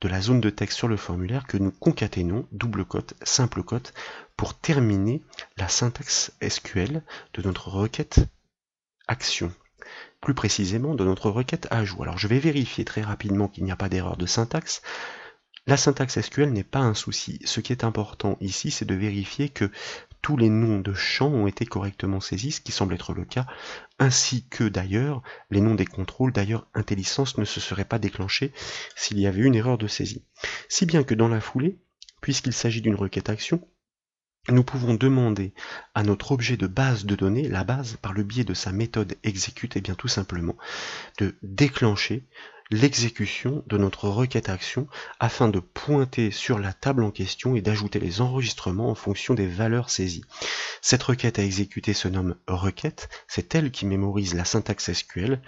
de la zone de texte sur le formulaire que nous concaténons, double cote, simple cote, pour terminer la syntaxe SQL de notre requête action. Plus précisément de notre requête ajout. Alors je vais vérifier très rapidement qu'il n'y a pas d'erreur de syntaxe. La syntaxe SQL n'est pas un souci. Ce qui est important ici, c'est de vérifier que tous les noms de champs ont été correctement saisis, ce qui semble être le cas, ainsi que d'ailleurs les noms des contrôles. D'ailleurs, IntelliSense ne se serait pas déclenché s'il y avait eu une erreur de saisie. Si bien que dans la foulée, puisqu'il s'agit d'une requête action, nous pouvons demander à notre objet de base de données, la base, par le biais de sa méthode execute, et bien tout simplement de déclencher l'exécution de notre requête action afin de pointer sur la table en question et d'ajouter les enregistrements en fonction des valeurs saisies. Cette requête à exécuter se nomme requête, c'est elle qui mémorise la syntaxe SQL,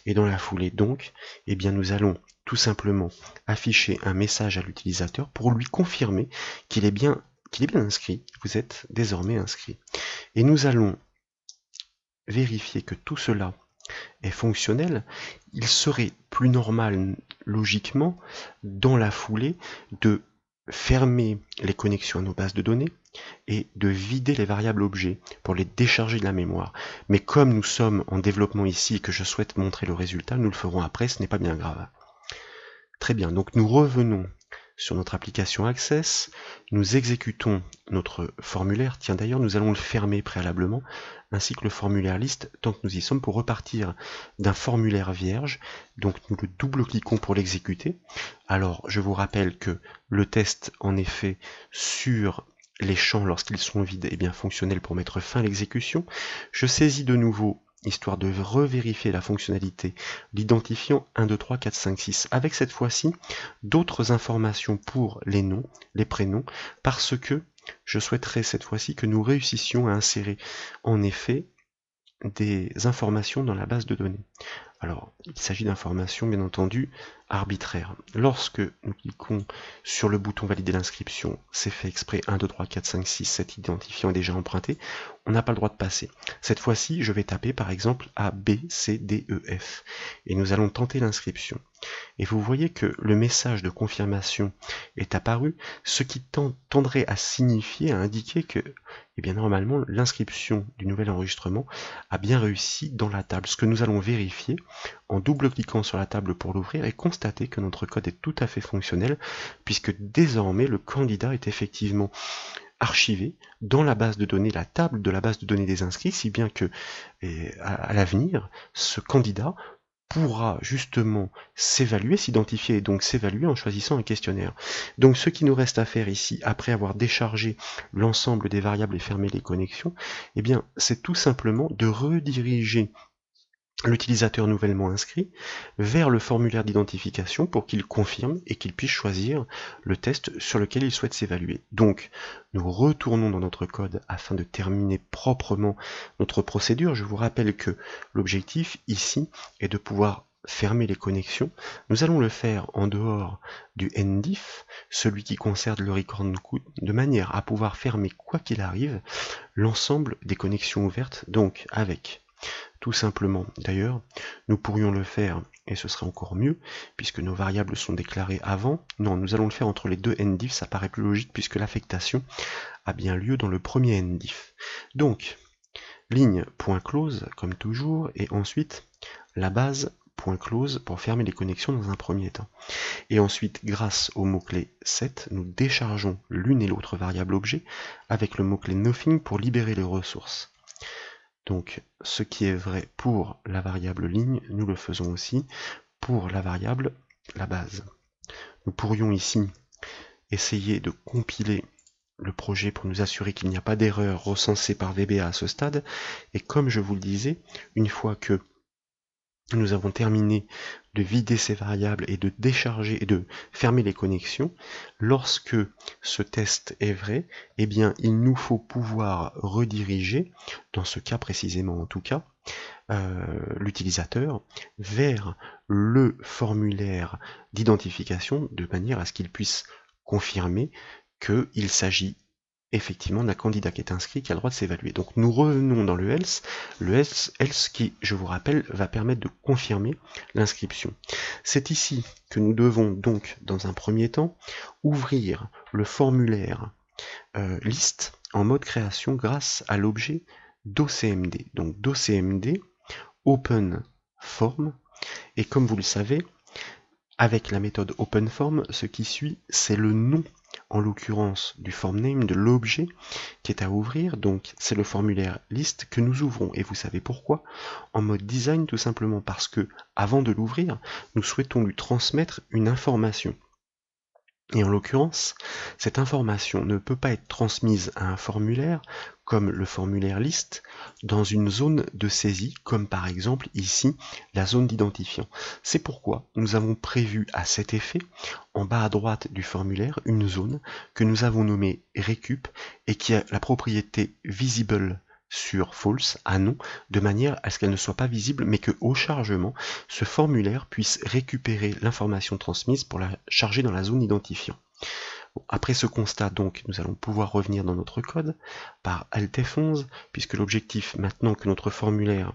et dans la foulée donc, eh bien nous allons tout simplement afficher un message à l'utilisateur pour lui confirmer qu'il est bien inscrit, vous êtes désormais inscrit. Et nous allons vérifier que tout cela est fonctionnel. Il serait plus normal, logiquement, dans la foulée, de fermer les connexions à nos bases de données et de vider les variables objets pour les décharger de la mémoire. Mais comme nous sommes en développement ici et que je souhaite montrer le résultat, nous le ferons après, ce n'est pas bien grave. Très bien, donc nous revenons sur notre application Access, nous exécutons notre formulaire. Tiens, d'ailleurs, nous allons le fermer préalablement, ainsi que le formulaire liste, tant que nous y sommes, pour repartir d'un formulaire vierge. Donc nous le double-cliquons pour l'exécuter. Alors, je vous rappelle que le test, en effet, sur les champs lorsqu'ils sont vides, est bien fonctionnel pour mettre fin à l'exécution. Je saisis de nouveau, histoire de revérifier la fonctionnalité, l'identifiant 1, 2, 3, 4, 5, 6, avec cette fois-ci d'autres informations pour les noms, les prénoms, parce que je souhaiterais cette fois-ci que nous réussissions à insérer en effet des informations dans la base de données. Alors, il s'agit d'informations bien entendu arbitraires. Lorsque nous cliquons sur le bouton valider l'inscription, c'est fait exprès, 1, 2, 3, 4, 5, 6, cet identifiant est déjà emprunté, on n'a pas le droit de passer. Cette fois-ci, je vais taper par exemple A, B, C, D, E, F, et nous allons tenter l'inscription. et vous voyez que le message de confirmation est apparu, ce qui tendrait à signifier, à indiquer que, eh bien, normalement, l'inscription du nouvel enregistrement a bien réussi dans la table. Ce que nous allons vérifier en double-cliquant sur la table pour l'ouvrir et constater que notre code est tout à fait fonctionnel, puisque désormais le candidat est effectivement archivé dans la base de données, la table de la base de données des inscrits, si bien que à l'avenir, ce candidat pourra justement s'évaluer, s'identifier et donc s'évaluer en choisissant un questionnaire. Donc ce qui nous reste à faire ici, après avoir déchargé l'ensemble des variables et fermé les connexions, eh bien c'est tout simplement de rediriger l'utilisateur nouvellement inscrit vers le formulaire d'identification pour qu'il confirme et qu'il puisse choisir le test sur lequel il souhaite s'évaluer. Donc, nous retournons dans notre code afin de terminer proprement notre procédure. Je vous rappelle que l'objectif ici est de pouvoir fermer les connexions. Nous allons le faire en dehors du NDIF, celui qui concerne le record code, de manière à pouvoir fermer, quoi qu'il arrive, l'ensemble des connexions ouvertes, donc avec tout simplement, d'ailleurs, nous pourrions le faire, et ce serait encore mieux, puisque nos variables sont déclarées avant. Non, nous allons le faire entre les deux NDIF, ça paraît plus logique, puisque l'affectation a bien lieu dans le premier NDIF. Donc, ligne.close, comme toujours, et ensuite la base .close pour fermer les connexions dans un premier temps. Et ensuite, grâce au mot-clé set, nous déchargeons l'une et l'autre variable objet avec le mot-clé nothing pour libérer les ressources. Donc, ce qui est vrai pour la variable ligne, nous le faisons aussi pour la variable la base. Nous pourrions ici essayer de compiler le projet pour nous assurer qu'il n'y a pas d'erreur recensée par VBA à ce stade. Et comme je vous le disais, une fois que nous avons terminé de vider ces variables et de décharger et de fermer les connexions, lorsque ce test est vrai, eh bien il nous faut pouvoir rediriger, dans ce cas précisément en tout cas, l'utilisateur vers le formulaire d'identification de manière à ce qu'il puisse confirmer qu'il s'agit effectivement d'un candidat qui est inscrit qui a le droit de s'évaluer. Donc nous revenons dans le else qui, je vous rappelle, va permettre de confirmer l'inscription. C'est ici que nous devons donc, dans un premier temps, ouvrir le formulaire liste en mode création grâce à l'objet docmd. Donc docmd open form, et comme vous le savez, avec la méthode openForm, ce qui suit, c'est le nom, en l'occurrence du form name, de l'objet qui est à ouvrir. Donc c'est le formulaire list que nous ouvrons. Et vous savez pourquoi? En mode design, tout simplement parce que, avant de l'ouvrir, nous souhaitons lui transmettre une information. Et en l'occurrence, cette information ne peut pas être transmise à un formulaire, comme le formulaire list, dans une zone de saisie, comme par exemple ici, la zone d'identifiant. C'est pourquoi nous avons prévu à cet effet, en bas à droite du formulaire, une zone que nous avons nommée récup et qui a la propriété visible sur false, à non, de manière à ce qu'elle ne soit pas visible, mais que au chargement, ce formulaire puisse récupérer l'information transmise pour la charger dans la zone identifiant. Bon, après ce constat, donc, nous allons pouvoir revenir dans notre code par Alt F11, puisque l'objectif, maintenant que notre formulaire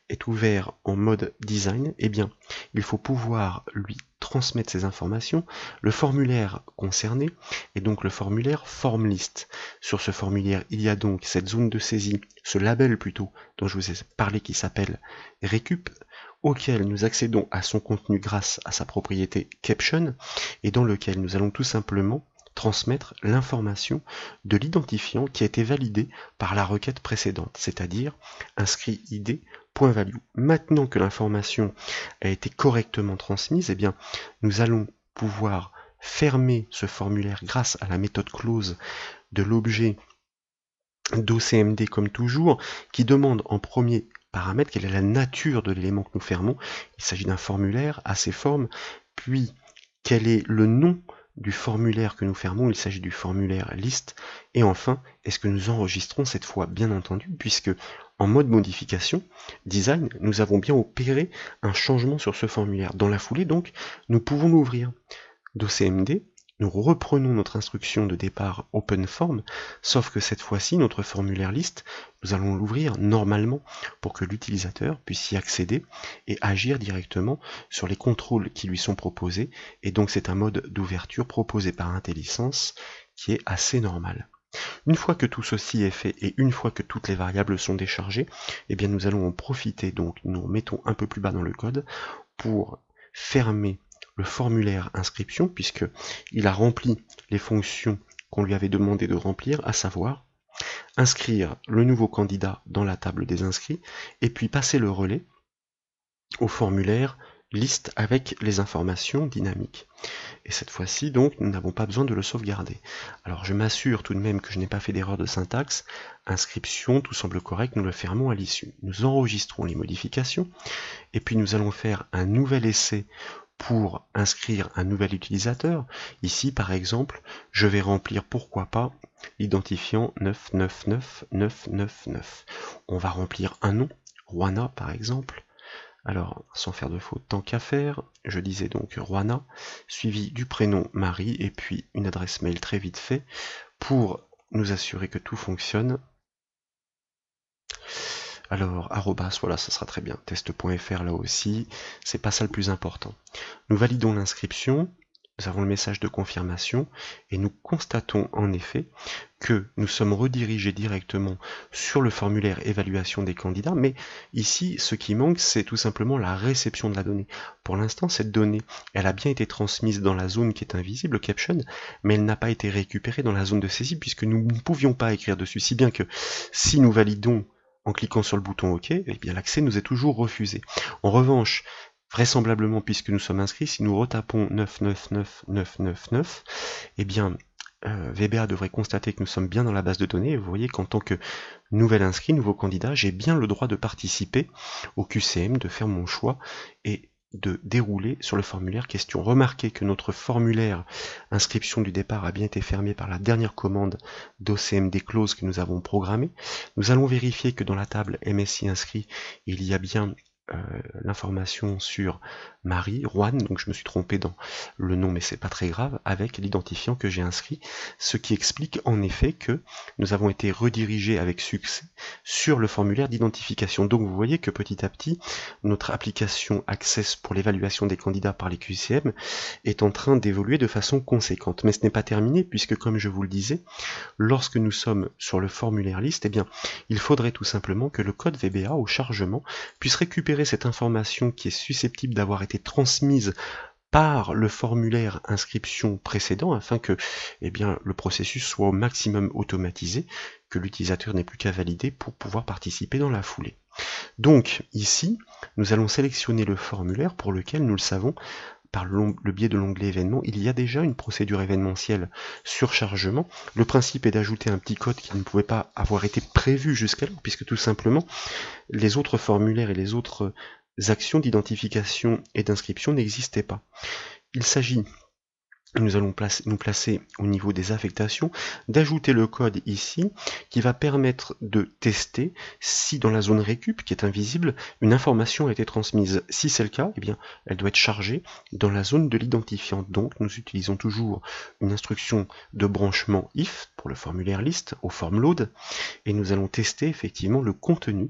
est ouvert en mode design, eh bien, il faut pouvoir lui transmettre ces informations, le formulaire concerné, et donc le formulaire formList. Sur ce formulaire, il y a donc cette zone de saisie, ce label plutôt, dont je vous ai parlé, qui s'appelle récup, auquel nous accédons à son contenu grâce à sa propriété caption, et dans lequel nous allons tout simplement transmettre l'information de l'identifiant qui a été validé par la requête précédente, c'est-à-dire inscrit ID .value. Maintenant que l'information a été correctement transmise, eh bien, nous allons pouvoir fermer ce formulaire grâce à la méthode close de l'objet docmd comme toujours, qui demande en premier paramètre quelle est la nature de l'élément que nous fermons. Il s'agit d'un formulaire à ses formes, puis quel est le nom du formulaire que nous fermons, il s'agit du formulaire list, et enfin, est-ce que nous enregistrons cette fois, bien entendu, puisque en mode modification, design, nous avons bien opéré un changement sur ce formulaire. Dans la foulée, donc, nous pouvons l'ouvrir. Docmd, nous reprenons notre instruction de départ OpenForm, sauf que cette fois-ci, notre formulaire liste, nous allons l'ouvrir normalement pour que l'utilisateur puisse y accéder et agir directement sur les contrôles qui lui sont proposés. Et donc c'est un mode d'ouverture proposé par IntelliSense qui est assez normal. Une fois que tout ceci est fait et une fois que toutes les variables sont déchargées, eh bien nous allons en profiter, donc nous mettons un peu plus bas dans le code pour fermer le formulaire inscription, puisqu'il a rempli les fonctions qu'on lui avait demandé de remplir, à savoir inscrire le nouveau candidat dans la table des inscrits, et puis passer le relais au formulaire liste avec les informations dynamiques. Et cette fois-ci, donc, nous n'avons pas besoin de le sauvegarder. Alors je m'assure tout de même que je n'ai pas fait d'erreur de syntaxe. Inscription, tout semble correct, nous le fermons à l'issue. Nous enregistrons les modifications, et puis nous allons faire un nouvel essai pour inscrire un nouvel utilisateur. Ici, par exemple, je vais remplir, pourquoi pas, l'identifiant 999999. On va remplir un nom, Juana par exemple. Alors, sans faire de faute, tant qu'à faire, je disais donc Juana, suivi du prénom Marie, et puis une adresse mail très vite fait, pour nous assurer que tout fonctionne. Alors, arrobas, voilà, ça sera très bien. Test.fr là aussi, c'est pas ça le plus important. Nous validons l'inscription, nous avons le message de confirmation, et nous constatons en effet que nous sommes redirigés directement sur le formulaire évaluation des candidats, mais ici, ce qui manque, c'est tout simplement la réception de la donnée. Pour l'instant, cette donnée, elle a bien été transmise dans la zone qui est invisible, caption, mais elle n'a pas été récupérée dans la zone de saisie, puisque nous ne pouvions pas écrire dessus, si bien que si nous validons en cliquant sur le bouton OK, eh bien l'accès nous est toujours refusé. En revanche, vraisemblablement, puisque nous sommes inscrits, si nous retapons 999999, eh bien VBA devrait constater que nous sommes bien dans la base de données, et vous voyez qu'en tant que nouvel inscrit, nouveau candidat, j'ai bien le droit de participer au QCM, de faire mon choix et de dérouler sur le formulaire question. Remarquez que notre formulaire inscription du départ a bien été fermé par la dernière commande d'OCMD close que nous avons programmée. Nous allons vérifier que dans la table MSI inscrit, il y a bien l'information sur Marie, Juan, donc je me suis trompé dans le nom mais c'est pas très grave, avec l'identifiant que j'ai inscrit, ce qui explique en effet que nous avons été redirigés avec succès sur le formulaire d'identification. Donc vous voyez que petit à petit, notre application Access pour l'évaluation des candidats par les QCM est en train d'évoluer de façon conséquente. Mais ce n'est pas terminé puisque comme je vous le disais, lorsque nous sommes sur le formulaire liste, eh bien, il faudrait tout simplement que le code VBA au chargement puisse récupérer cette information qui est susceptible d'avoir été transmise par le formulaire inscription précédent afin que eh bien, le processus soit au maximum automatisé, que l'utilisateur n'ait plus qu'à valider pour pouvoir participer dans la foulée. Donc ici, nous allons sélectionner le formulaire pour lequel, nous le savons, par le biais de l'onglet événements, il y a déjà une procédure événementielle sur chargement. Le principe est d'ajouter un petit code qui ne pouvait pas avoir été prévu jusqu'alors, puisque tout simplement, les autres formulaires et les autres actions d'identification et d'inscription n'existaient pas. Il s'agit, nous allons nous placer au niveau des affectations, d'ajouter le code ici qui va permettre de tester si dans la zone récup qui est invisible, une information a été transmise. Si c'est le cas, eh bien, elle doit être chargée dans la zone de l'identifiant. Donc nous utilisons toujours une instruction de branchement if pour le formulaire list au form load et nous allons tester effectivement le contenu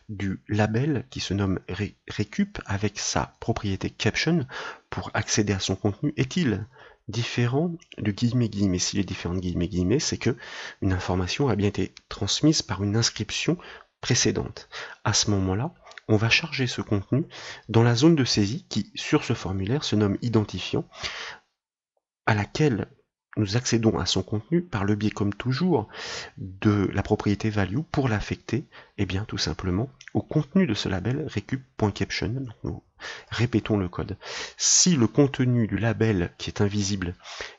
du label qui se nomme récup avec sa propriété caption pour accéder à son contenu. Est-il différent de guillemets, s'il est différent de guillemets, c'est que une information a bien été transmise par une inscription précédente. À ce moment-là, on va charger ce contenu dans la zone de saisie qui, sur ce formulaire, se nomme identifiant, à laquelle nous accédons à son contenu par le biais, comme toujours, de la propriété value pour l'affecter, et bien tout simplement au contenu de ce label recup.caption. Nous répétons le code. Si le contenu du label qui est invisible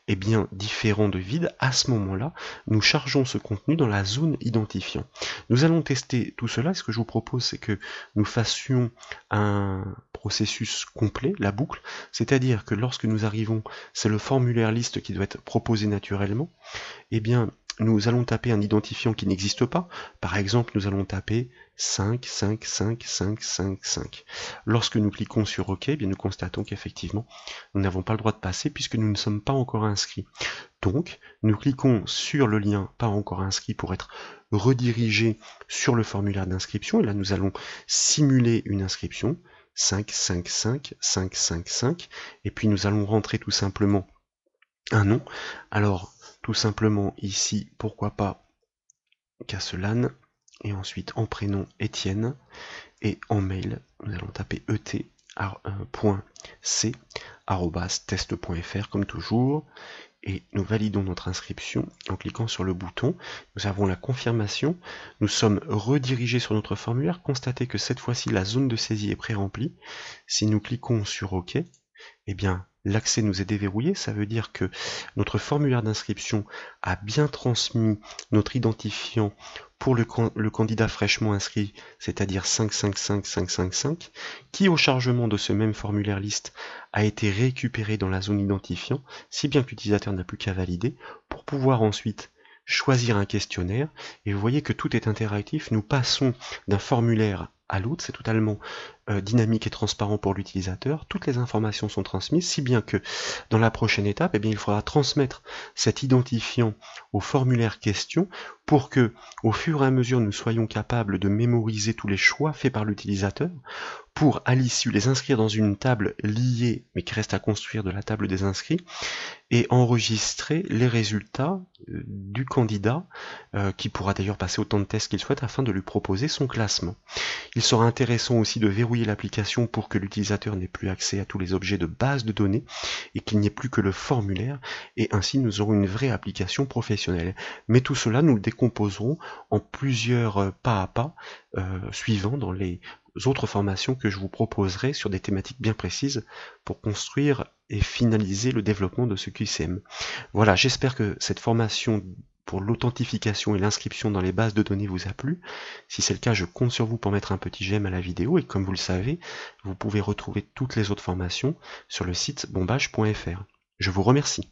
est bien différent de vide, à ce moment-là, nous chargeons ce contenu dans la zone identifiant. Nous allons tester tout cela. Ce que je vous propose, c'est que nous fassions un processus complet, la boucle, c'est-à-dire que lorsque nous arrivons, c'est le formulaire liste qui doit être proposé naturellement, et bien nous allons taper un identifiant qui n'existe pas. Par exemple, nous allons taper 5, 5, 5, 5, 5, 5. Lorsque nous cliquons sur OK, eh bien nous constatons qu'effectivement, nous n'avons pas le droit de passer puisque nous ne sommes pas encore inscrits. Donc, nous cliquons sur le lien pas encore inscrit pour être redirigé sur le formulaire d'inscription. Et là, nous allons simuler une inscription. 5, 5, 5, 5, 5, 5. Et puis, nous allons rentrer tout simplement un nom. Alors, tout simplement ici, pourquoi pas Casselan, et ensuite en prénom Étienne, et en mail, nous allons taper et.c@test.fr comme toujours, et nous validons notre inscription en cliquant sur le bouton. Nous avons la confirmation, nous sommes redirigés sur notre formulaire. Constatez que cette fois-ci la zone de saisie est pré-remplie. Si nous cliquons sur OK, eh bien, l'accès nous est déverrouillé, ça veut dire que notre formulaire d'inscription a bien transmis notre identifiant pour le candidat fraîchement inscrit, c'est-à-dire 555555, qui au chargement de ce même formulaire liste a été récupéré dans la zone identifiant, si bien que l'utilisateur n'a plus qu'à valider, pour pouvoir ensuite choisir un questionnaire. Et vous voyez que tout est interactif, nous passons d'un formulaire à l'autre, c'est totalement dynamique et transparent pour l'utilisateur, toutes les informations sont transmises, si bien que dans la prochaine étape, eh bien, il faudra transmettre cet identifiant au formulaire question pour que, au fur et à mesure, nous soyons capables de mémoriser tous les choix faits par l'utilisateur, pour à l'issue les inscrire dans une table liée, mais qui reste à construire de la table des inscrits, et enregistrer les résultats du candidat, qui pourra d'ailleurs passer autant de tests qu'il souhaite afin de lui proposer son classement. Il sera intéressant aussi de verrouiller l'application pour que l'utilisateur n'ait plus accès à tous les objets de base de données et qu'il n'y ait plus que le formulaire, et ainsi nous aurons une vraie application professionnelle. Mais tout cela, nous le décomposerons en plusieurs pas à pas suivants dans les autres formations que je vous proposerai sur des thématiques bien précises pour construire et finaliser le développement de ce QCM. Voilà, j'espère que cette formation pour l'authentification et l'inscription dans les bases de données vous a plu. Si c'est le cas, je compte sur vous pour mettre un petit j'aime à la vidéo, et comme vous le savez, vous pouvez retrouver toutes les autres formations sur le site bombage.fr. Je vous remercie.